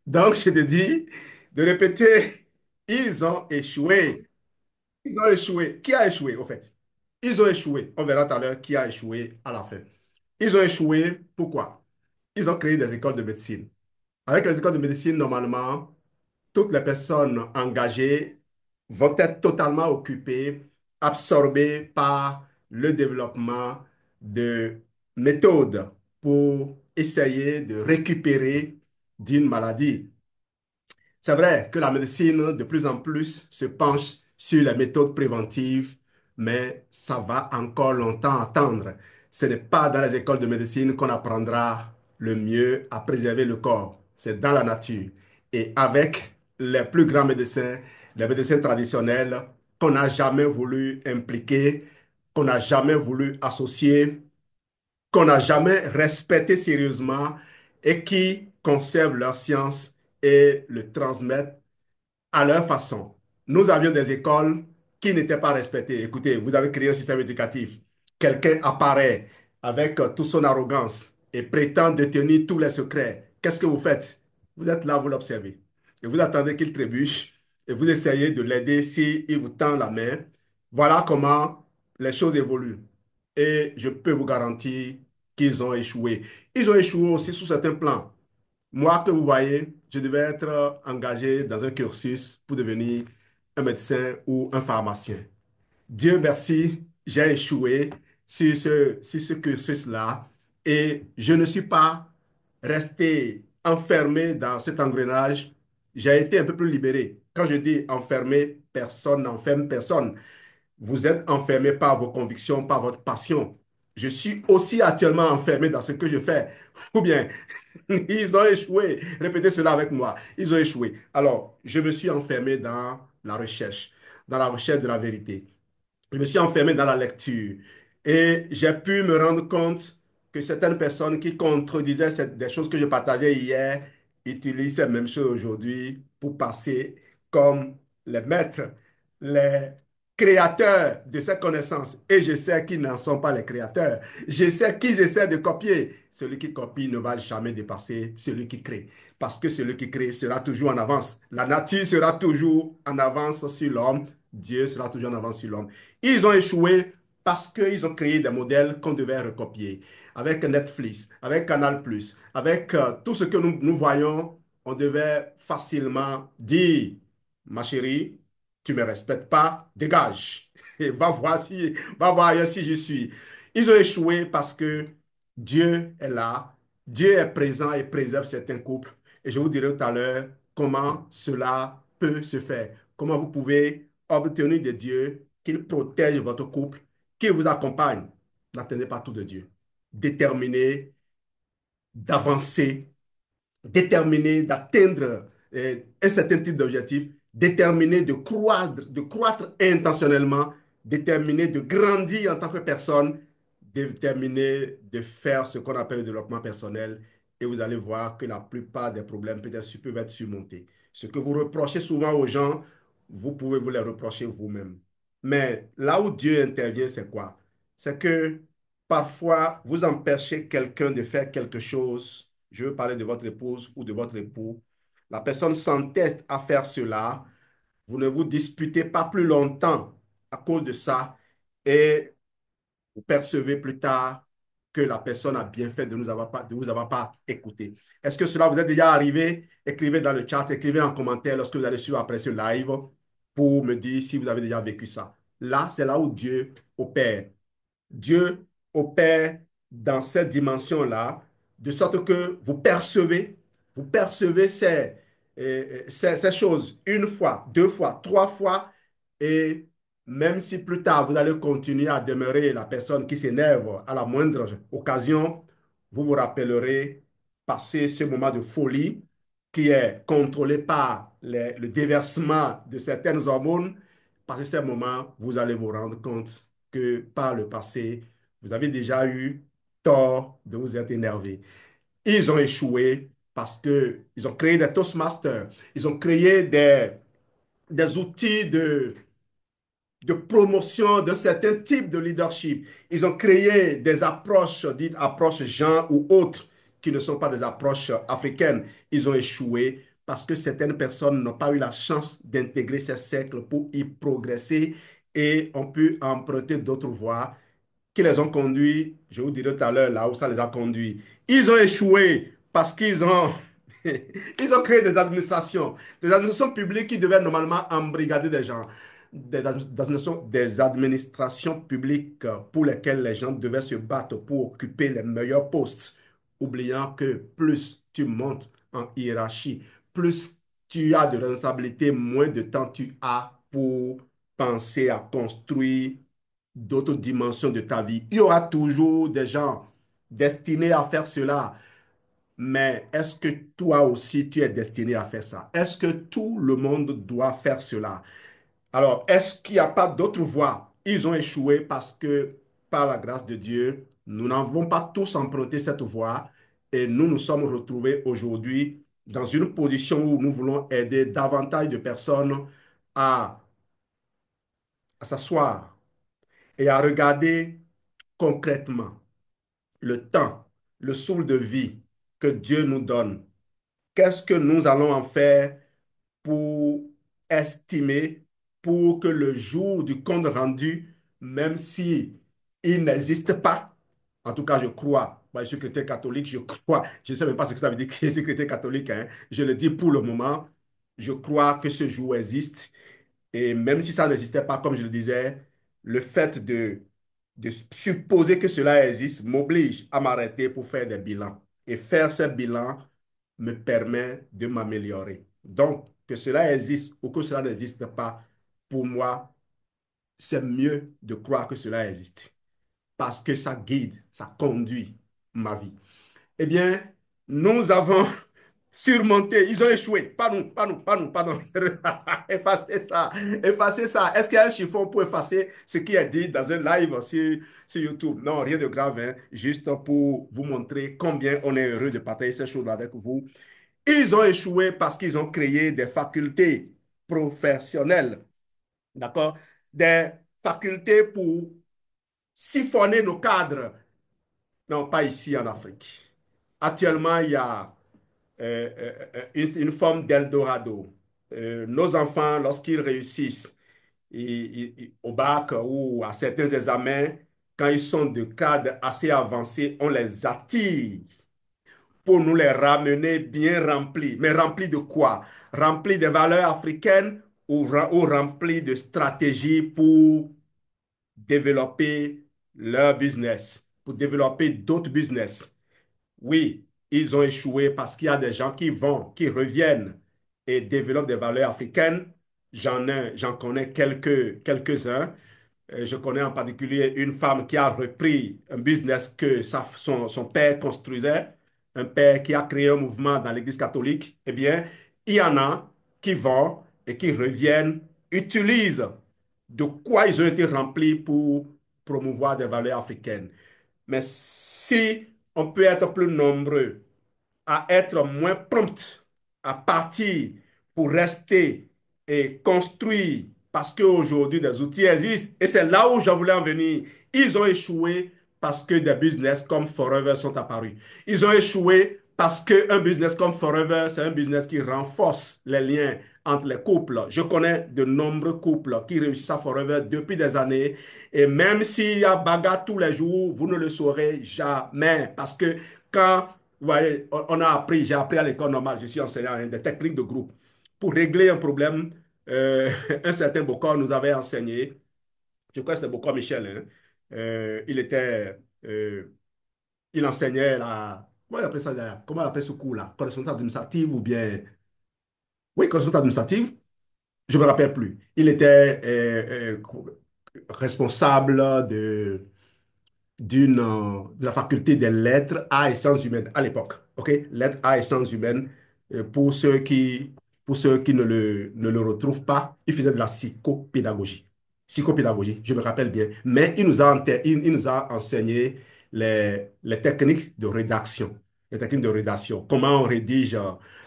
Donc, je te dis de répéter, ils ont échoué. Ils ont échoué. Qui a échoué, au fait? Ils ont échoué. On verra tout à l'heure qui a échoué à la fin. Ils ont échoué. Pourquoi? Ils ont créé des écoles de médecine. Avec les écoles de médecine, normalement, toutes les personnes engagées vont être totalement occupées, absorbées par le développement de méthodes pour essayer de récupérer d'une maladie. C'est vrai que la médecine, de plus en plus, se penche sur les méthodes préventives, mais ça va encore longtemps attendre. Ce n'est pas dans les écoles de médecine qu'on apprendra le mieux à préserver le corps. C'est dans la nature. Et avec les plus grands médecins, les médecins traditionnels, qu'on n'a jamais voulu impliquer, qu'on n'a jamais voulu associer, qu'on n'a jamais respecté sérieusement et qui conservent leur science et le transmettent à leur façon. Nous avions des écoles qui n'étaient pas respectées. Écoutez, vous avez créé un système éducatif. Quelqu'un apparaît avec toute son arrogance et prétend détenir tous les secrets. Qu'est-ce que vous faites? Vous êtes là, vous l'observez. Et vous attendez qu'il trébuche et vous essayez de l'aider s'il vous tend la main. Voilà comment les choses évoluent. Et je peux vous garantir qu'ils ont échoué. Ils ont échoué aussi sur certains plans. Moi, que vous voyez, je devais être engagé dans un cursus pour devenir un médecin ou un pharmacien. Dieu merci, j'ai échoué sur ce cursus-là et je ne suis pas resté enfermé dans cet engrenage. J'ai été un peu plus libéré. Quand je dis enfermé, personne n'enferme personne. Vous êtes enfermé par vos convictions, par votre passion. Je suis aussi actuellement enfermé dans ce que je fais. Ou bien, ils ont échoué. Répétez cela avec moi. Ils ont échoué. Alors, je me suis enfermé dans la recherche de la vérité. Je me suis enfermé dans la lecture et j'ai pu me rendre compte que certaines personnes qui contredisaient des choses que je partageais hier utilisent ces mêmes choses aujourd'hui pour passer comme les maîtres, les créateurs de ces connaissances. Et je sais qu'ils n'en sont pas les créateurs. Je sais qu'ils essaient de copier. Celui qui copie ne va jamais dépasser celui qui crée. Parce que celui qui crée sera toujours en avance. La nature sera toujours en avance sur l'homme. Dieu sera toujours en avance sur l'homme. Ils ont échoué parce qu'ils ont créé des modèles qu'on devait recopier. Avec Netflix, avec Canal+, avec tout ce que nous voyons, on devait facilement dire, ma chérie, tu ne me respectes pas, dégage. Et va voir ailleurs si je suis. Ils ont échoué parce que Dieu est là, Dieu est présent et préserve certains couples. Et je vous dirai tout à l'heure comment cela peut se faire. Comment vous pouvez obtenir de Dieu qu'il protège votre couple, qu'il vous accompagne. N'attendez pas tout de Dieu. Déterminé d'avancer, déterminé d'atteindre un certain type d'objectif, déterminé de croître intentionnellement, déterminé de grandir en tant que personne, déterminé de faire ce qu'on appelle le développement personnel. Et vous allez voir que la plupart des problèmes peut-être peuvent être surmontés. Ce que vous reprochez souvent aux gens, vous pouvez vous les reprocher vous-même. Mais là où Dieu intervient, c'est quoi? C'est que parfois, vous empêchez quelqu'un de faire quelque chose. Je veux parler de votre épouse ou de votre époux. La personne s'entête à faire cela. Vous ne vous disputez pas plus longtemps à cause de ça. Et vous percevez plus tard que la personne a bien fait de vous avoir pas écouté. Est-ce que cela vous est déjà arrivé? Écrivez dans le chat, écrivez en commentaire lorsque vous allez suivre après ce live pour me dire si vous avez déjà vécu ça. Là, c'est là où Dieu opère. Dieu opère dans cette dimension-là, de sorte que vous percevez ces choses une fois, deux fois, trois fois, et même si plus tard vous allez continuer à demeurer la personne qui s'énerve à la moindre occasion, vous vous rappellerez passer ce moment de folie qui est contrôlé par le déversement de certaines hormones. Passer ces moments, vous allez vous rendre compte que par le passé, vous avez déjà eu tort de vous être énervé. Ils ont échoué parce qu'ils ont créé des Toastmasters, ils ont créé des outils de promotion d'un certain type de leadership. Ils ont créé des approches dites approches gens ou autres qui ne sont pas des approches africaines. Ils ont échoué parce que certaines personnes n'ont pas eu la chance d'intégrer ces cercles pour y progresser et on peut emprunter d'autres voies qui les ont conduits, je vous dirai tout à l'heure là où ça les a conduits. Ils ont échoué parce qu'ils ont, ils ont créé des administrations publiques qui devaient normalement embrigader des gens, des administrations publiques pour lesquelles les gens devaient se battre pour occuper les meilleurs postes, oubliant que plus tu montes en hiérarchie, plus tu as de responsabilités, moins de temps tu as pour penser à construire d'autres dimensions de ta vie. Il y aura toujours des gens destinés à faire cela, mais est-ce que toi aussi tu es destiné à faire ça? Est-ce que tout le monde doit faire cela? Alors, est-ce qu'il n'y a pas d'autres voies? Ils ont échoué parce que, par la grâce de Dieu, nous n'avons pas tous emprunté cette voie et nous nous sommes retrouvés aujourd'hui dans une position où nous voulons aider davantage de personnes à, à s'asseoir et à regarder concrètement le temps, le souffle de vie que Dieu nous donne. Qu'est-ce que nous allons en faire pour estimer, pour que le jour du compte rendu, même si il n'existe pas, en tout cas je crois, moi je suis chrétien catholique, je crois, je ne sais même pas ce que ça veut dire que je suis chrétien catholique, hein, je le dis pour le moment, je crois que ce jour existe et même si ça n'existait pas, comme je le disais, le fait de supposer que cela existe m'oblige à m'arrêter pour faire des bilans. Et faire ces bilans me permet de m'améliorer. Donc, que cela existe ou que cela n'existe pas, pour moi, c'est mieux de croire que cela existe parce que ça guide, ça conduit ma vie. Eh bien, nous avons surmonté, ils ont échoué. Pas nous, pas nous, pas nous, pardon. Effacez ça, effacez ça. Est-ce qu'il y a un chiffon pour effacer ce qui est dit dans un live sur YouTube? Non, rien de grave, hein. Juste pour vous montrer combien on est heureux de partager ces choses avec vous. Ils ont échoué parce qu'ils ont créé des facultés professionnelles, d'accord? Des facultés pour siphonner nos cadres. Non, pas ici en Afrique. Actuellement, il y a une forme d'Eldorado. Nos enfants, lorsqu'ils réussissent au bac ou à certains examens, quand ils sont de cadres assez avancés, on les attire pour nous les ramener bien remplis. Mais remplis de quoi? Remplis de valeurs africaines ou remplis de stratégies pour développer leur business, pour développer d'autres business. Oui, ils ont échoué parce qu'il y a des gens qui vont, qui reviennent et développent des valeurs africaines. J'en connais quelques-uns. Je connais en particulier une femme qui a repris un business que son père construisait, un père qui a créé un mouvement dans l'Église catholique. Eh bien, il y en a qui vont et qui reviennent, utilisent de quoi ils ont été remplis pour promouvoir des valeurs africaines. Mais si on peut être plus nombreux à être moins prompt à partir pour rester et construire parce qu'aujourd'hui des outils existent. Et c'est là où je voulais en venir. Ils ont échoué parce que des business comme Forever sont apparus. Ils ont échoué parce qu'un business comme Forever, c'est un business qui renforce les liens entre les couples. Je connais de nombreux couples qui réussissent à Forever depuis des années. Et même s'il y a bagarre tous les jours, vous ne le saurez jamais. Parce que quand vous voyez, on a appris, j'ai appris à l'école normale, je suis enseignant, hein, des techniques de groupe. Pour régler un problème, un certain Bocor nous avait enseigné, je crois que c'est Bocor Michel, hein, euh, il enseignait la, comment il appelle ça d'ailleurs? Comment il appelle ce cours-là? Correspondance administrative ou bien, oui, correspondance administrative, je ne me rappelle plus. Il était responsable de la faculté des lettres, arts et sciences humaines à l'époque. OK? Lettres, arts et sciences humaines. Pour pour ceux qui ne le retrouvent pas, il faisait de la psychopédagogie. Psychopédagogie, je me rappelle bien. Mais il nous a enseigné les techniques de rédaction. Les techniques de rédaction. Comment on rédige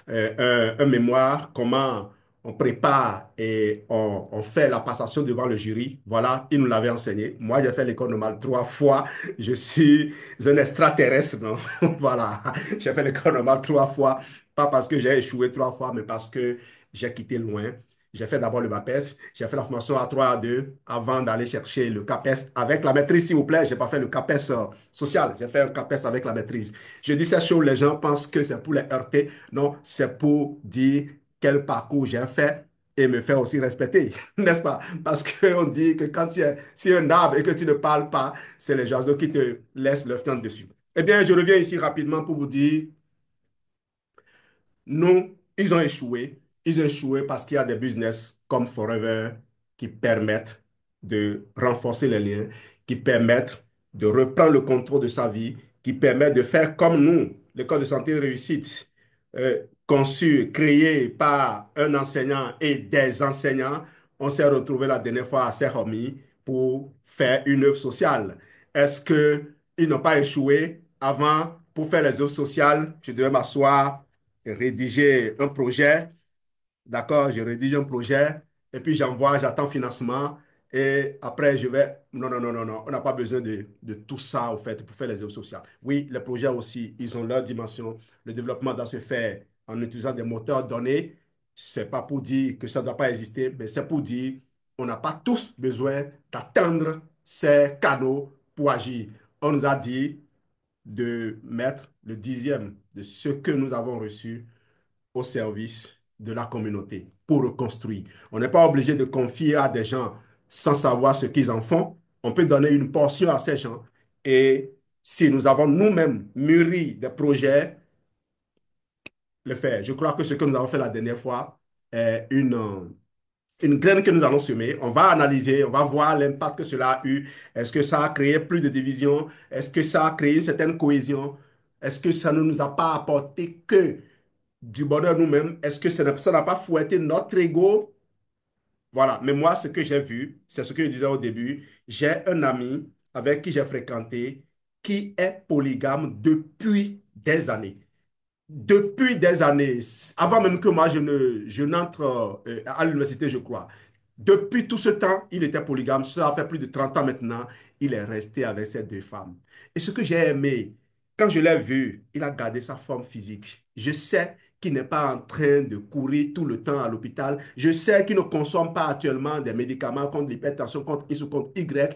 un mémoire, comment on prépare et on fait la passation devant le jury. Voilà, il nous l'avait enseigné. Moi, j'ai fait l'école normale 3 fois. Je suis un extraterrestre, non? Voilà, j'ai fait l'école normale 3 fois Pas parce que j'ai échoué 3 fois, mais parce que j'ai quitté loin. J'ai fait d'abord le BAPES, j'ai fait la formation A3 A2 avant d'aller chercher le CAPES avec la maîtrise, s'il vous plaît. Je n'ai pas fait le CAPES social, j'ai fait un CAPES avec la maîtrise. Je dis ces choses, les gens pensent que c'est pour les heurter. Non, c'est pour dire quel parcours j'ai fait et me faire aussi respecter, n'est-ce pas? Parce qu'on dit que quand tu es sur un arbre et que tu ne parles pas, c'est les oiseaux qui te laissent leur temps dessus. Eh bien, je reviens ici rapidement pour vous dire non, ils ont échoué. Ils ont échoué parce qu'il y a des business comme Forever qui permettent de renforcer les liens, qui permettent de reprendre le contrôle de sa vie, qui permettent de faire comme nous, l'école de santé réussite, conçue, créée par un enseignant et des enseignants. On s'est retrouvé la dernière fois à Saint-Romy pour faire une œuvre sociale. Est-ce qu'ils n'ont pas échoué avant pour faire les œuvres sociales? Je devais m'asseoir rédiger un projet, d'accord, je rédige un projet et puis j'envoie, j'attends financement et après je vais, non, non, non, non, non, on n'a pas besoin de tout ça au fait pour faire les œuvres sociales. Oui, les projets aussi, ils ont leur dimension. Le développement doit se faire en utilisant des moteurs donnés. C'est pas pour dire que ça ne doit pas exister, mais c'est pour dire on n'a pas tous besoin d'atteindre ces canaux pour agir. On nous a dit de mettre le 10e de ce que nous avons reçu au service de la communauté pour reconstruire. On n'est pas obligé de confier à des gens sans savoir ce qu'ils en font. On peut donner une portion à ces gens et si nous avons nous-mêmes mûri des projets, le faire. Je crois que ce que nous avons fait la dernière fois est une graine que nous allons semer. On va analyser, on va voir l'impact que cela a eu. Est-ce que ça a créé plus de division? Est-ce que ça a créé une certaine cohésion? Est-ce que ça ne nous a pas apporté que du bonheur nous-mêmes? Est-ce que ça n'a pas fouetté notre ego? Voilà. Mais moi, ce que j'ai vu, c'est ce que je disais au début. J'ai un ami avec qui j'ai fréquenté qui est polygame depuis des années. Depuis des années, avant même que moi je n'entre à l'université, je crois. Depuis tout ce temps, il était polygame. Ça fait plus de 30 ans maintenant. Il est resté avec ces 2 femmes. Et ce que j'ai aimé, quand je l'ai vu, il a gardé sa forme physique. Je sais qu'il n'est pas en train de courir tout le temps à l'hôpital. Je sais qu'il ne consomme pas actuellement des médicaments contre l'hypertension, contre X ou contre Y.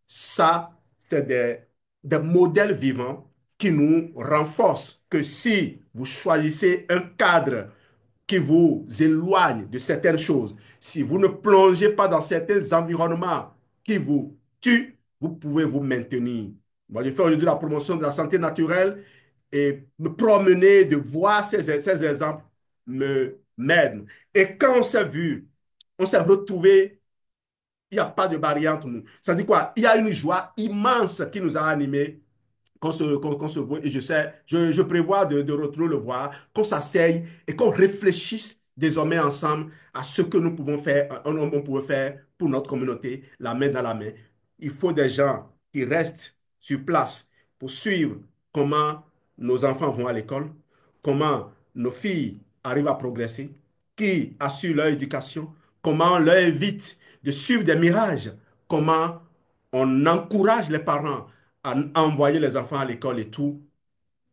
Ça, c'est des modèles vivants qui nous renforcent que si vous choisissez un cadre qui vous éloigne de certaines choses, si vous ne plongez pas dans certains environnements qui vous tuent, vous pouvez vous maintenir. Moi, je fais aujourd'hui la promotion de la santé naturelle et me promener, de voir ces exemples m'aide. Et quand on s'est vu, on s'est retrouvé, il n'y a pas de barrière entre nous. Ça dit quoi? Il y a une joie immense qui nous a animés qu'on se voit. Et je sais, je prévois de retourner le voir, qu'on s'asseye et qu'on réfléchisse désormais ensemble à ce que nous pouvons faire, on pouvait faire pour notre communauté, la main dans la main. Il faut des gens qui restent sur place pour suivre comment nos enfants vont à l'école, comment nos filles arrivent à progresser, qui assurent leur éducation, comment on leur évite de suivre des mirages, comment on encourage les parents à envoyer les enfants à l'école et tout.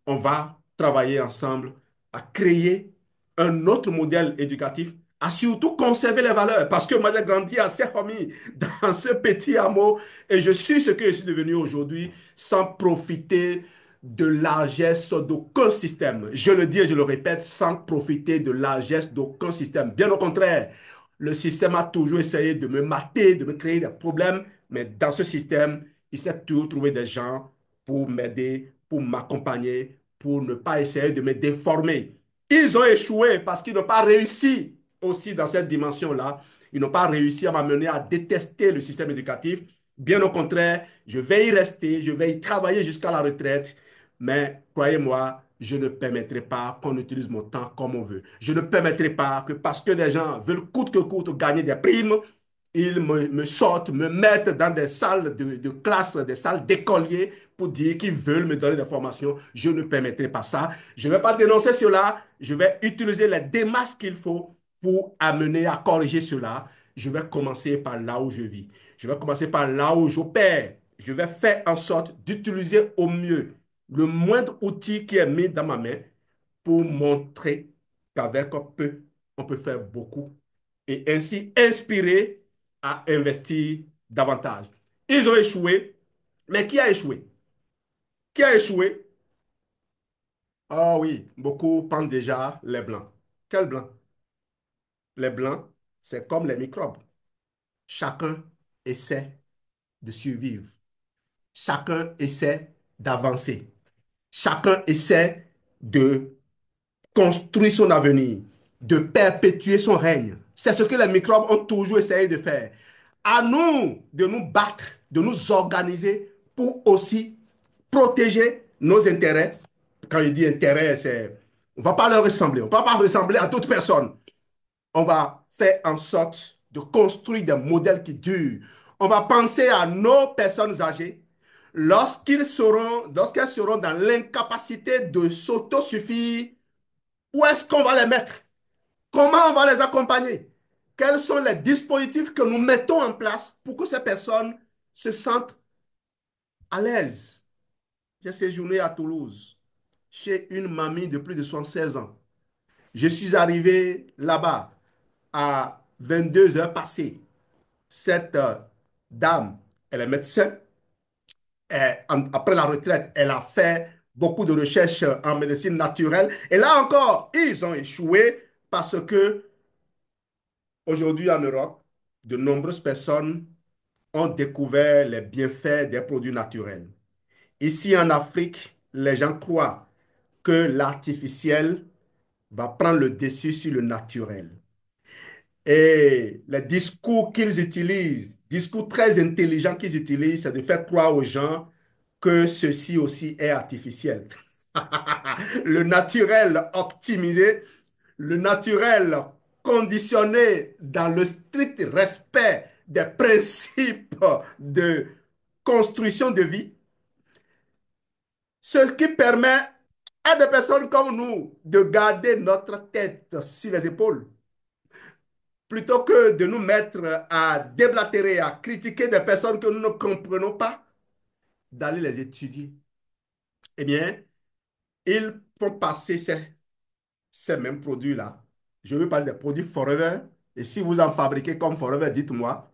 On va travailler ensemble à créer un autre modèle éducatif, à surtout conserver les valeurs. Parce que moi, j'ai grandi à Saint-Famille, dans ce petit hameau, et je suis ce que je suis devenu aujourd'hui sans profiter de largesse d'aucun système. Je le dis et je le répète, sans profiter de largesse d'aucun système. Bien au contraire, le système a toujours essayé de me mater, de me créer des problèmes, mais dans ce système, il s'est toujours trouvé des gens pour m'aider, pour m'accompagner, pour ne pas essayer de me déformer. Ils ont échoué parce qu'ils n'ont pas réussi aussi dans cette dimension-là. Ils n'ont pas réussi à m'amener à détester le système éducatif. Bien au contraire, je vais y rester, je vais y travailler jusqu'à la retraite. Mais croyez-moi, je ne permettrai pas qu'on utilise mon temps comme on veut. Je ne permettrai pas que parce que des gens veulent coûte que coûte gagner des primes, ils me sortent, me mettent dans des salles de classe, des salles d'écoliers pour dire qu'ils veulent me donner des formations. Je ne permettrai pas ça. Je ne vais pas dénoncer cela. Je vais utiliser les démarches qu'il faut pour amener à corriger cela. Je vais commencer par là où je vis. Je vais commencer par là où j'opère. Je vais faire en sorte d'utiliser au mieux le moindre outil qui est mis dans ma main pour montrer qu'avec peu, on peut faire beaucoup et ainsi inspirer à investir davantage. Ils ont échoué, mais qui a échoué? Qui a échoué? Ah oui, beaucoup pensent déjà les blancs. Quels blancs? Les blancs, c'est comme les microbes. Chacun essaie de survivre. Chacun essaie d'avancer. Chacun essaie de construire son avenir, de perpétuer son règne. C'est ce que les microbes ont toujours essayé de faire. À nous de nous battre, de nous organiser pour aussi protéger nos intérêts. Quand je dis intérêt, c'est... On ne va pas leur ressembler. On ne va pas ressembler à d'autres personnes. On va faire en sorte de construire des modèles qui durent. On va penser à nos personnes âgées lorsqu'elles seront dans l'incapacité de s'autosuffire. Où est-ce qu'on va les mettre? Comment on va les accompagner? Quels sont les dispositifs que nous mettons en place pour que ces personnes se sentent à l'aise? J'ai séjourné à Toulouse chez une mamie de plus de 76 ans. Je suis arrivé là-bas à 22 heures passées. Cette dame, elle est médecin. Après la retraite, elle a fait beaucoup de recherches en médecine naturelle. Et là encore, ils ont échoué parce que aujourd'hui en Europe, de nombreuses personnes ont découvert les bienfaits des produits naturels. Ici en Afrique, les gens croient que l'artificiel va prendre le dessus sur le naturel. Et les discours qu'ils utilisent, discours très intelligents qu'ils utilisent, c'est de faire croire aux gens que ceci aussi est artificiel. Le naturel optimisé, le naturel conditionné dans le strict respect des principes de construction de vie, ce qui permet à des personnes comme nous de garder notre tête sur les épaules plutôt que de nous mettre à déblatérer, à critiquer des personnes que nous ne comprenons pas, d'aller les étudier. Eh bien, ils font passer ces mêmes produits-là. Je veux parler des produits Forever. Et si vous en fabriquez comme Forever, dites-moi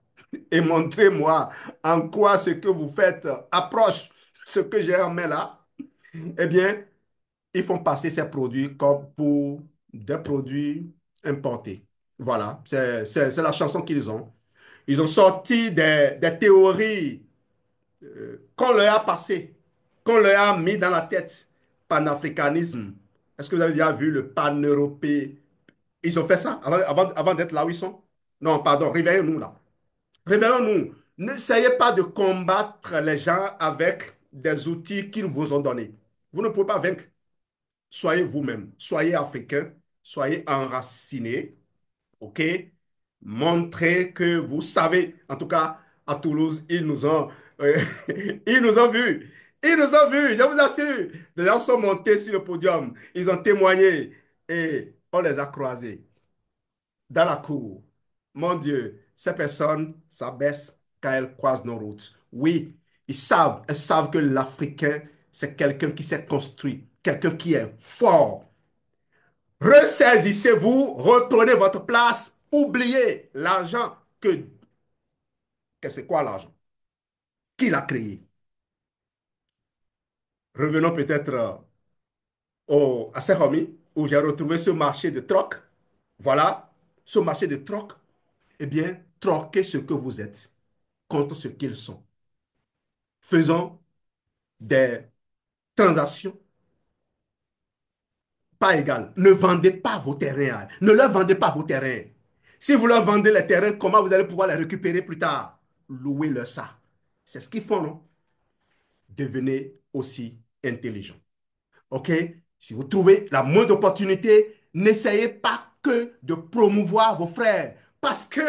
et montrez-moi en quoi ce que vous faites approche ce que j'ai en main là. Eh bien, ils font passer ces produits comme pour des produits importés. Voilà, c'est la chanson qu'ils ont. Ils ont sorti des théories qu'on leur a passées, qu'on leur a mis dans la tête. Panafricanisme. Est-ce que vous avez déjà vu le pan-européen? Ils ont fait ça avant d'être là où ils sont? Non, pardon, réveillons-nous là. Réveillons-nous. N'essayez pas de combattre les gens avec des outils qu'ils vous ont donnés. Vous ne pouvez pas vaincre. Soyez vous-même. Soyez africain. Soyez enraciné. OK? Montrez que vous savez. En tout cas, à Toulouse, euh, ils nous ont vus. Ils nous ont vus, je vous assure. Les gens sont montés sur le podium. Ils ont témoigné et on les a croisés dans la cour. Mon Dieu, ces personnes s'abaissent quand elles croisent nos routes. Oui, elles savent que l'Africain, c'est quelqu'un qui s'est construit, quelqu'un qui est fort. Ressaisissez-vous, reprenez votre place, oubliez l'argent. Que c'est quoi l'argent? Qui l'a créé? Revenons peut-être à Saint-Romy, où j'ai retrouvé ce marché de troc. Voilà, ce marché de troc. Eh bien, troquez ce que vous êtes contre ce qu'ils sont. Faisons des transactions pas égales. Ne vendez pas vos terrains. Ne leur vendez pas vos terrains. Si vous leur vendez les terrains, comment vous allez pouvoir les récupérer plus tard? Louez-leur ça. C'est ce qu'ils font, non? Devenez aussi intelligent. OK? Si vous trouvez la moindre opportunité, n'essayez pas que de promouvoir vos frères. Parce que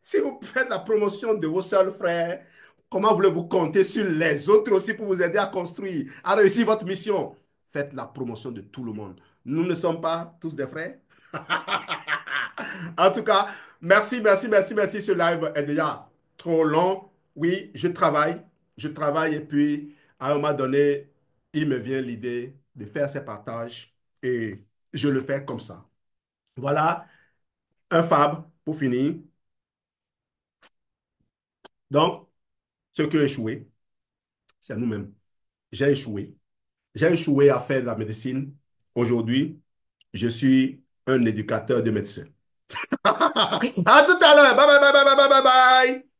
si vous faites la promotion de vos seuls frères, comment voulez-vous compter sur les autres aussi pour vous aider à construire, à réussir votre mission? Faites la promotion de tout le monde. Nous ne sommes pas tous des frères. En tout cas, merci, merci, merci, merci. Ce live est déjà trop long. Oui, je travaille et puis à un moment donné, il me vient l'idée de faire ces partages et je le fais comme ça. Voilà un fab pour finir. Donc, ce qui a échoué, c'est nous-mêmes. J'ai échoué. J'ai échoué à faire de la médecine. Aujourd'hui, je suis un éducateur de médecins. À tout à l'heure. Bye bye bye bye bye bye bye.